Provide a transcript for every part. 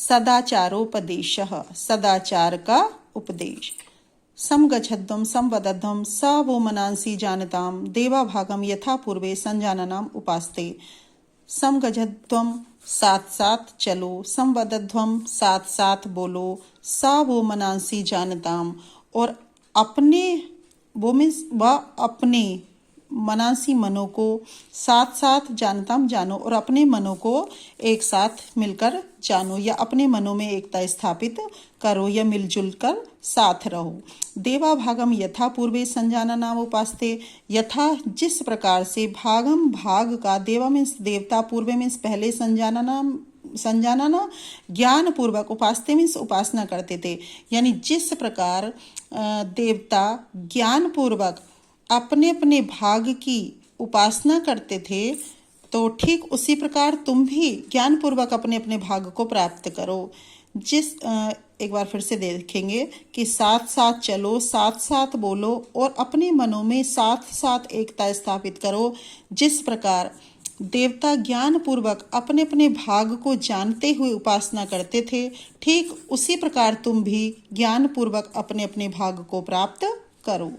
सदाचारोपदेशः, सदाचार का उपदेश। समगच्छध्वं संवदध्वं स वो मनांसि जानताम देवाभागम यथा पूर्वे संजाननाम उपास्ते। समगच्छध्वं साथ साथ चलो, संवदध्वं साथ साथ बोलो, सा वो मनांसि जानताम और अपने वो मीन्स व अपने मनांसी मनों को साथ साथ जानताम जानो और अपने मनों को एक साथ मिलकर जानो या अपने मनों में एकता स्थापित करो या मिलजुल कर साथ रहो। देवा भागम यथा पूर्वे संजाना नाम उपास्ते, यथा जिस प्रकार से भागम भाग का, देवा मीन्स देवता, पूर्वे मीन्स पहले, संजाना ना ज्ञान पूर्वक, उपासते मीन्स उपासना करते थे, यानी जिस प्रकार देवता ज्ञान पूर्वक अपने अपने भाग की उपासना करते थे, तो ठीक उसी प्रकार तुम भी ज्ञान पूर्वक अपने अपने भाग को प्राप्त करो। एक बार फिर से देखेंगे कि साथ साथ चलो, साथ साथ बोलो और अपने मनों में साथ साथ एकता स्थापित करो। जिस प्रकार देवता ज्ञान पूर्वक अपने अपने भाग को जानते हुए उपासना करते थे, ठीक उसी प्रकार तुम भी ज्ञान पूर्वक अपने अपने भाग को प्राप्त करो।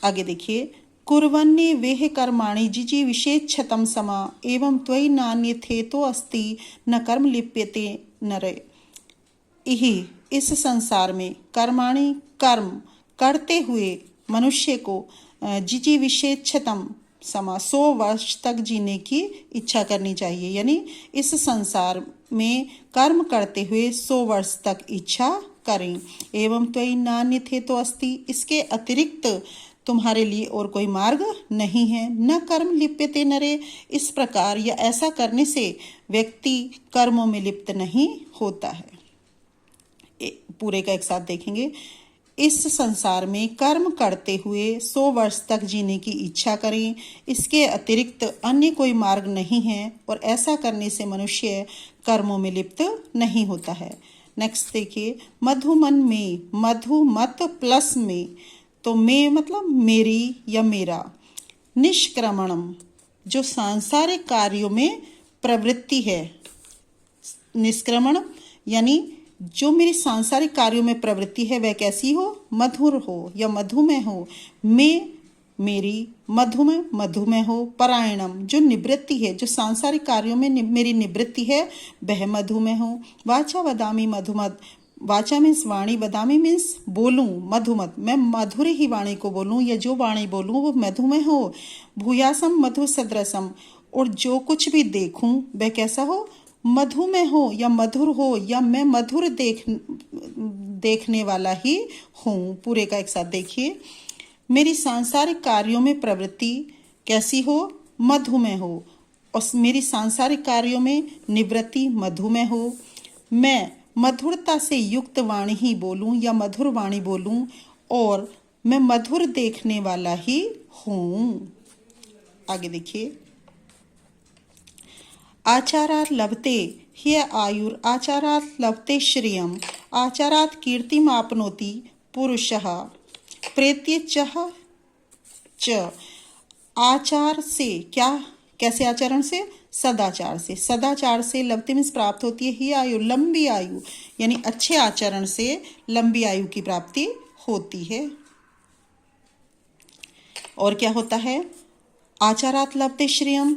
आगे देखिए, कुर्वन्ये वेह कर्माणि जिजी विशेषतम समा एवं त्वयि नान्यथेतो अस्ति न कर्म लिप्यते नरे। यही इस संसार में कर्माणि कर्म करते हुए मनुष्य को जिजी विशेषतम समा 100 वर्ष तक जीने की इच्छा करनी चाहिए, यानी इस संसार में कर्म करते हुए 100 वर्ष तक इच्छा करें। एवं त्वयि नान्यथेतो अस्ति, इसके अतिरिक्त तुम्हारे लिए और कोई मार्ग नहीं है। न कर्म लिप्यते नरे, इस प्रकार या ऐसा करने से व्यक्ति कर्मों में लिप्त नहीं होता है। पूरे का एक साथ देखेंगे। इस संसार में कर्म करते हुए 100 वर्ष तक जीने की इच्छा करें, इसके अतिरिक्त अन्य कोई मार्ग नहीं है और ऐसा करने से मनुष्य कर्मों में लिप्त नहीं होता है। नेक्स्ट देखिए, मधुमन में, मधु मत प्लस में, तो में मतलब मेरी या मेरा, निष्क्रमणम जो सांसारिक कार्यों में प्रवृत्ति है, निष्क्रमण यानी जो मेरी सांसारिक कार्यों में प्रवृत्ति है वह कैसी हो, मधुर हो या मधुमेह हो। में मेरी, मधुमेह हो। परायणम जो निवृत्ति है, जो सांसारिक कार्यों में मेरी निवृत्ति है वह मधुमेह हो। वाचा वदामी मधुमत, वाचा मीन्स वाणी, वदामी मीन्स बोलूं, मधुमत मैं मधुर ही वाणी को बोलूं या जो वाणी बोलूं वो मधुमेह हो। भूयासम मधु सदृशम, और जो कुछ भी देखूं वह कैसा हो, मधुमेह हो या मधुर हो या मैं मधुर देखने वाला ही हूँ। पूरे का एक साथ देखिए, मेरी सांसारिक कार्यों में प्रवृत्ति कैसी हो, मधुमेह हो, और मेरी सांसारिक कार्यों में निवृत्ति मधुमेह हो। मैं मधुरता से युक्त वाणी ही बोलूं या मधुर वाणी बोलूं और मैं मधुर देखने वाला ही हूँ। आगे देखिए, आचारात् लभते ह्य आयुर आचारात् लभते श्रियम आचारात् कीर्तिमाप्नोति पुरुषः प्रेत्यचः च। आचार से क्या, कैसे आचरण से, सदाचार से। सदाचार से लभते मीन्स प्राप्त होती है ही आयु, लंबी आयु, यानी अच्छे आचरण से लंबी आयु की प्राप्ति होती है। और क्या होता है, आचारात् लभते श्रियम,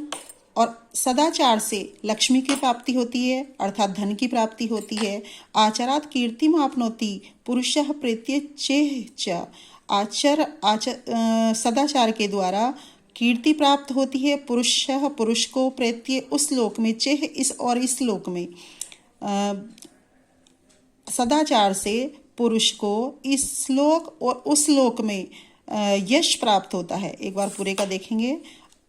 और सदाचार से लक्ष्मी की प्राप्ति होती है अर्थात धन की प्राप्ति होती है। आचारात् कीर्तिमाप्नोति पुरुषः प्रेत्यचेह च, सदाचार के द्वारा कीर्ति प्राप्त होती है, पुरुषः पुरुष को, प्रेत्य उस लोक में, चेह इस और इस लोक में। सदाचार से पुरुष को इस लोक और उस लोक में यश प्राप्त होता है। एक बार पूरे का देखेंगे,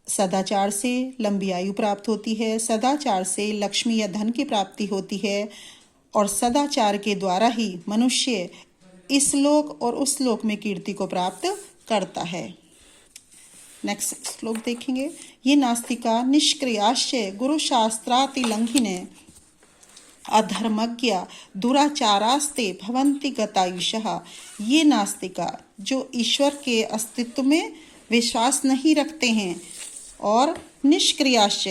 सदाचार से लंबी आयु प्राप्त होती है, सदाचार से लक्ष्मी या धन की प्राप्ति होती है और सदाचार के द्वारा ही मनुष्य इस लोक और उस लोक में कीर्ति को प्राप्त करता है। नेक्स्ट श्लोक देखेंगे, ये नास्तिका निष्क्रियाश्च गुरुशास्त्रातिलंघिने अधर्मज्ञ दुराचारास्ते भवन्ति गतायुषः। ये नास्तिका जो ईश्वर के अस्तित्व में विश्वास नहीं रखते हैं और निष्क्रियाश्च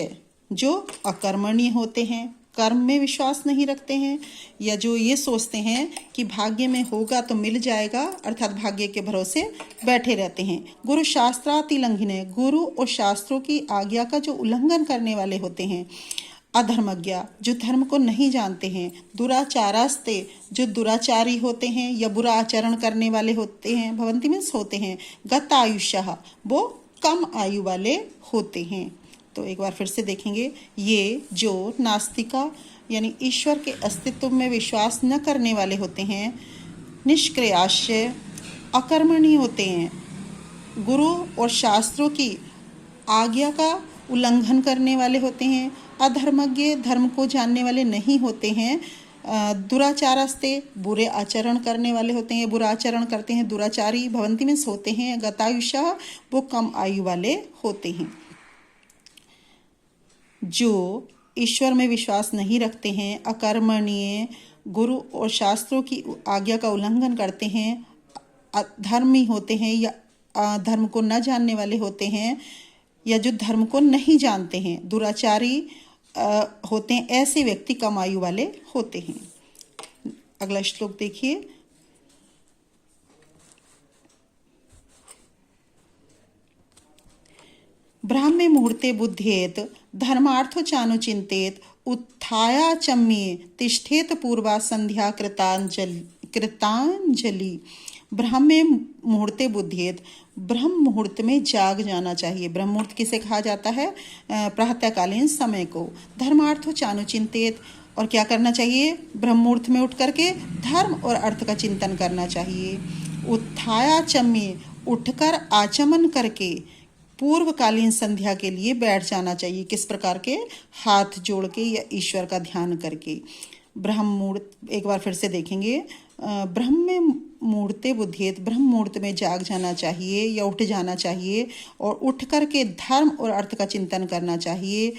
जो अकर्मणीय होते हैं, कर्म में विश्वास नहीं रखते हैं, या जो ये सोचते हैं कि भाग्य में होगा तो मिल जाएगा, अर्थात भाग्य के भरोसे बैठे रहते हैं। गुरु शास्त्रातिलंघिने, गुरु और शास्त्रों की आज्ञा का जो उल्लंघन करने वाले होते हैं। अधर्मज्ञ, जो धर्म को नहीं जानते हैं। दुराचारास्ते, जो दुराचारी होते हैं या बुरा आचरण करने वाले होते हैं। भवंती मीन्स होते हैं। गत आयुष्य, वो कम आयु वाले होते हैं। तो एक बार फिर से देखेंगे, ये जो नास्तिका यानी ईश्वर के अस्तित्व में विश्वास न करने वाले होते हैं, निष्क्रियाश्य, अकर्मणीय होते हैं, गुरु और शास्त्रों की आज्ञा का उल्लंघन करने वाले होते हैं, अधर्मज्ञ, धर्म को जानने वाले नहीं होते हैं, दुराचारस्ते, बुरे आचरण करने वाले होते हैं, बुरा आचरण करते हैं, दुराचारी, भवंती मीन्स होते हैं, गतायुषा, वो कम आयु वाले होते हैं। जो ईश्वर में विश्वास नहीं रखते हैं, अकर्मणीय, गुरु और शास्त्रों की आज्ञा का उल्लंघन करते हैं, अधर्मी होते हैं या धर्म को न जानने वाले होते हैं, या जो धर्म को नहीं जानते हैं, दुराचारी होते हैं, ऐसे व्यक्ति कम आयु वाले होते हैं। अगला श्लोक देखिए। ब्राह्मे मुहूर्ते बुद्धेत धर्मार्थो चानुचिंतेत उत्थाया चम्ये तिष्ठेत पूर्वा संध्या कृतांजलि। ब्राह्मे मुहूर्ते बुद्धेत, ब्रह्म मुहूर्त में जाग जाना चाहिए। ब्रह्म मुहूर्त किसे कहा जाता है? प्रातःकालीन समय को। धर्मार्थो चानुचिंतेत, और क्या करना चाहिए? ब्रह्म मुहूर्त में उठ करके धर्म और अर्थ का चिंतन करना चाहिए। उत्थाया चम्ये, उठकर आचमन करके पूर्वकालीन संध्या के लिए बैठ जाना चाहिए। किस प्रकार के? हाथ जोड़ के या ईश्वर का ध्यान करके। ब्रह्म मुहूर्त एक बार फिर से देखेंगे। ब्रह्म मुहूर्ते बुद्धेत, ब्रह्म मुहूर्त में जाग जाना चाहिए या उठ जाना चाहिए, और उठ कर के धर्म और अर्थ का चिंतन करना चाहिए।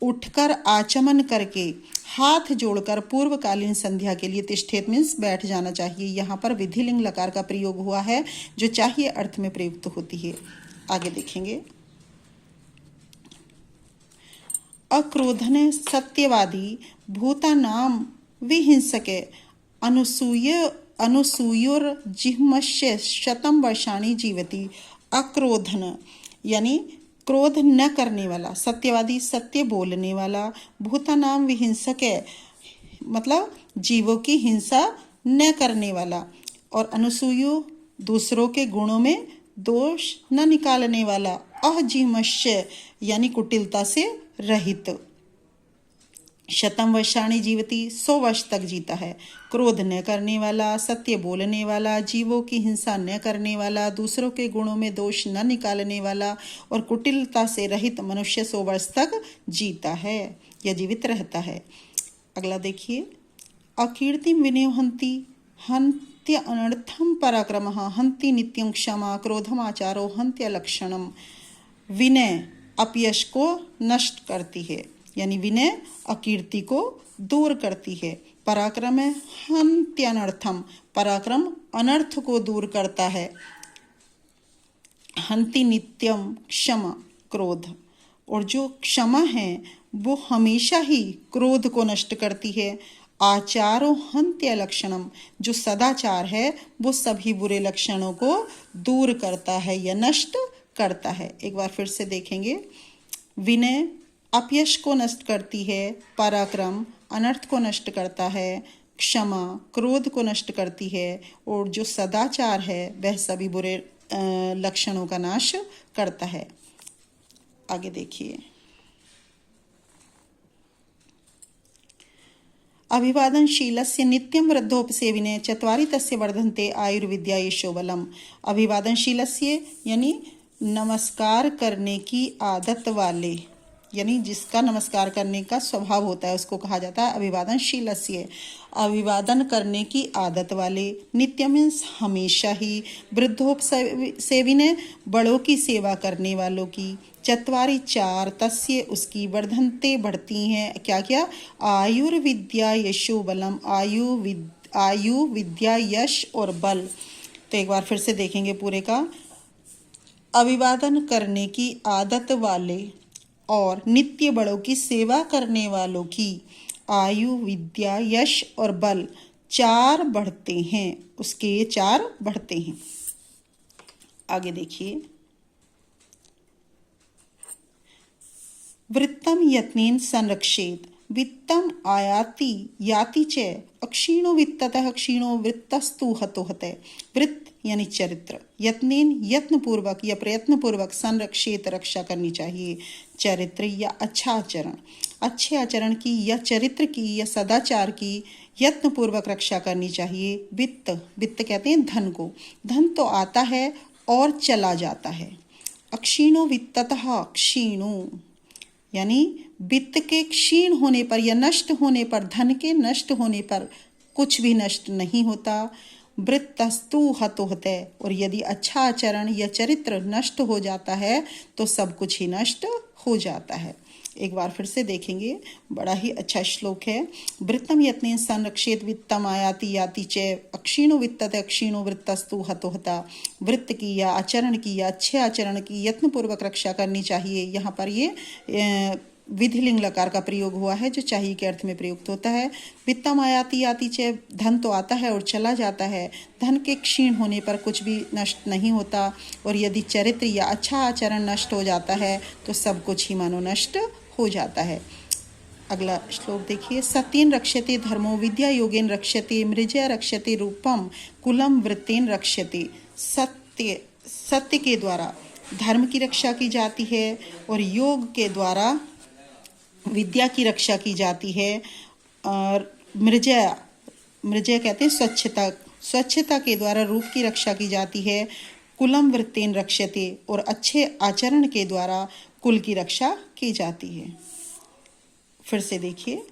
उठकर आचमन करके हाथ जोड़कर पूर्वकालीन संध्या के लिए तिष्ठेत मीन्स बैठ जाना चाहिए। यहाँ पर विधिलिंग लकार का प्रयोग हुआ है, जो चाहिए अर्थ में प्रयुक्त होती है। आगे देखेंगे। अक्रोधने सत्यवादी भूतानाम विहिंसके अनुसूयोर जिह्मस्य शतम वर्षाणि जीवति। अक्रोधन यानी क्रोध न करने वाला, सत्यवादी सत्य बोलने वाला, भूतानाम विहिंसके मतलब जीवों की हिंसा न करने वाला, और अनुसूयो दूसरों के गुणों में दोष न निकालने वाला, अजिह्मस्य यानी कुटिलता से रहित। शतम वर्षाणि जीवति, 100 वर्ष तक जीता है। क्रोध न करने वाला, सत्य बोलने वाला, जीवों की हिंसा न करने वाला, दूसरों के गुणों में दोष न निकालने वाला और कुटिलता से रहित मनुष्य 100 वर्ष तक जीता है या जीवित रहता है। अगला देखिए। अकीर्तिम विनयहन्ति हन्त्य अनर्थम पराक्रमः हन्ति नित्यं क्षमा क्रोधम आचारो हन्त्य लक्षणम। विनय अपयश को नष्ट करती है, यानी विनय अकीर्ति को दूर करती है। पराक्रम है हन्त्य अनर्थम, पराक्रम अनर्थ को दूर करता है। हन्ति नित्यम क्षमा, क्रोध, और जो क्षमा है वो हमेशा ही क्रोध को नष्ट करती है। आचारो हन्त्य लक्षणम, जो सदाचार है वो सभी बुरे लक्षणों को दूर करता है या नष्ट करता है। एक बार फिर से देखेंगे। विनय अपयश को नष्ट करती है, पराक्रम अनर्थ को नष्ट करता है, क्षमा क्रोध को नष्ट करती है, और जो सदाचार है वह सभी बुरे लक्षणों का नाश करता है। आगे देखिए। अभिवादनशीलस्य नित्यं वृद्धोपसेविने चत्वारि तस्य वर्धन्ते आयुर्विद्या यशो बलम। अभिवादनशीलस्य यानी नमस्कार करने की आदत वाले, यानी जिसका नमस्कार करने का स्वभाव होता है उसको कहा जाता है अभिवादनशीलस्य। अभिवादन करने की आदत वाले, नित्य मीन्स हमेशा ही, वृद्धोपसेविने बड़ों की सेवा करने वालों की, चत्वारि 4 तस्य उसकी, वर्धन्ते बढ़ती हैं, क्या क्या? आयुर्विद्या यशो बलम, आयु विद्या यश और बल। तो एक बार फिर से देखेंगे पूरे का। अभिवादन करने की आदत वाले, और नित्य बड़ों की सेवा करने वालों की आयु, विद्या, यश और बल 4 बढ़ते हैं, उसके 4 बढ़ते हैं। आगे देखिए, वृत्तम यत्नेन संरक्षेत वित्तम आयाति याति च अक्षीणो वित्ततः क्षीणो वृत्तस्तु हतो हते। वृत्त यानी चरित्र, यत्नेन यत्न पूर्वक या प्रयत्न पूर्वक संरक्षित रक्षा करनी चाहिए। चरित्र या अच्छा आचरण, अच्छे आचरण की या चरित्र की या सदाचार की यत्न पूर्वक रक्षा करनी चाहिए। वित्त, वित्त कहते हैं धन को, धन तो आता है और चला जाता है। अक्षीणो वित्ततः क्षीणो यानी वित्त के क्षीण होने पर या नष्ट होने पर, धन के नष्ट होने पर कुछ भी नष्ट नहीं होता। वृत्तस्तु हतो हते, और यदि अच्छा आचरण या चरित्र नष्ट हो जाता है तो सब कुछ ही नष्ट हो जाता है। एक बार फिर से देखेंगे, बड़ा ही अच्छा श्लोक है। वृत्तम यत्नेन संरक्षेत वित्तम आयाति याति च अक्षीणो वित्तते अक्षीणो वृत्तस्तु हतो हता। वृत्त की या आचरण की या अच्छे आचरण की यत्नपूर्वक रक्षा करनी चाहिए। यहाँ पर ये विधिलिंग लकार का प्रयोग हुआ है जो चाहिए के अर्थ में प्रयुक्त होता है। वित्तम आयाति याति च, धन तो आता है और चला जाता है, धन के क्षीण होने पर कुछ भी नष्ट नहीं होता। और यदि चरित्र या अच्छा आचरण नष्ट हो जाता है तो सब कुछ ही मानो नष्ट हो जाता है। अगला श्लोक देखिए, सत्येन रक्ष्यते धर्मो विद्या योगेन रक्ष्यते मृजया रक्ष्यते रूपम कुलम वृत्तेन रक्ष्यते। सत्य के द्वारा धर्म की रक्षा की जाती है और योग के द्वारा विद्या की रक्षा की जाती है। और मृजया, मृजया कहते हैं स्वच्छता, स्वच्छता के द्वारा रूप की रक्षा की जाती है। कुलम वृत्तेन रक्ष्यते, और अच्छे आचरण के द्वारा कुल की रक्षा की जाती है। फिर से देखिए,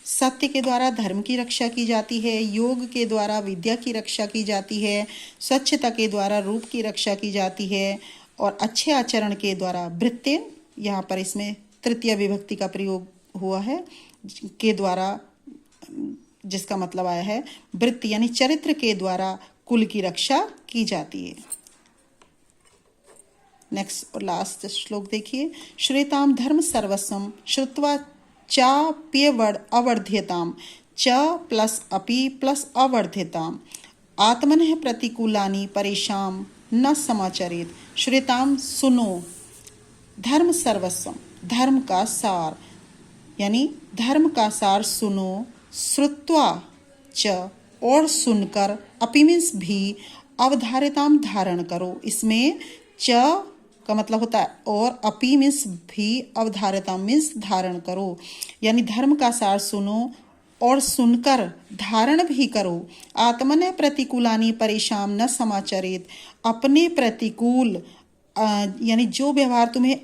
सत्य के द्वारा धर्म की रक्षा की जाती है, योग के द्वारा विद्या की रक्षा की जाती है, स्वच्छता के द्वारा रूप की रक्षा की जाती है, और अच्छे आचरण के द्वारा वृत्तेन, यहाँ पर इसमें तृतीय विभक्ति का प्रयोग हुआ है, के द्वारा, जिसका मतलब आया है वृत्ति यानी चरित्र के द्वारा कुल की रक्षा की जाती है। नेक्स्ट और लास्ट श्लोक देखिए, श्रेताम धर्म सर्वस्वम श्रुत्वा चाप्यवड अवर्ध्यताम च प्लस अपि प्लस अवर्ध्यताम आत्मनः प्रतिकूलानि परेशान न समाचरेत। श्रेताम सुनो, धर्म सर्वस्वम, धर्म का सार यानी धर्म का सार सुनो, श्रुत्वा च और सुनकर, अपि मीन्स भी, अवधारिताम धारण करो। इसमें च का मतलब होता है और, अपि मीन्स भी, अवधारिताम मीन्स धारण करो। यानी धर्म का सार सुनो और सुनकर धारण भी करो। आत्मने प्रतिकूलानि परेशान न समाचरित, अपने प्रतिकूल यानी जो व्यवहार तुम्हें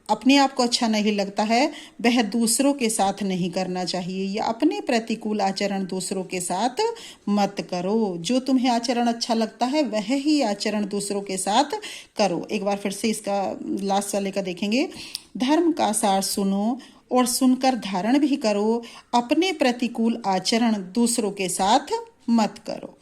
अपने आप को अच्छा नहीं लगता है वह दूसरों के साथ नहीं करना चाहिए, या अपने प्रतिकूल आचरण दूसरों के साथ मत करो। जो तुम्हें आचरण अच्छा लगता है वह ही आचरण दूसरों के साथ करो। एक बार फिर से इसका लास्ट वाले का देखेंगे, धर्म का सार सुनो और सुनकर धारण भी करो, अपने प्रतिकूल आचरण दूसरों के साथ मत करो।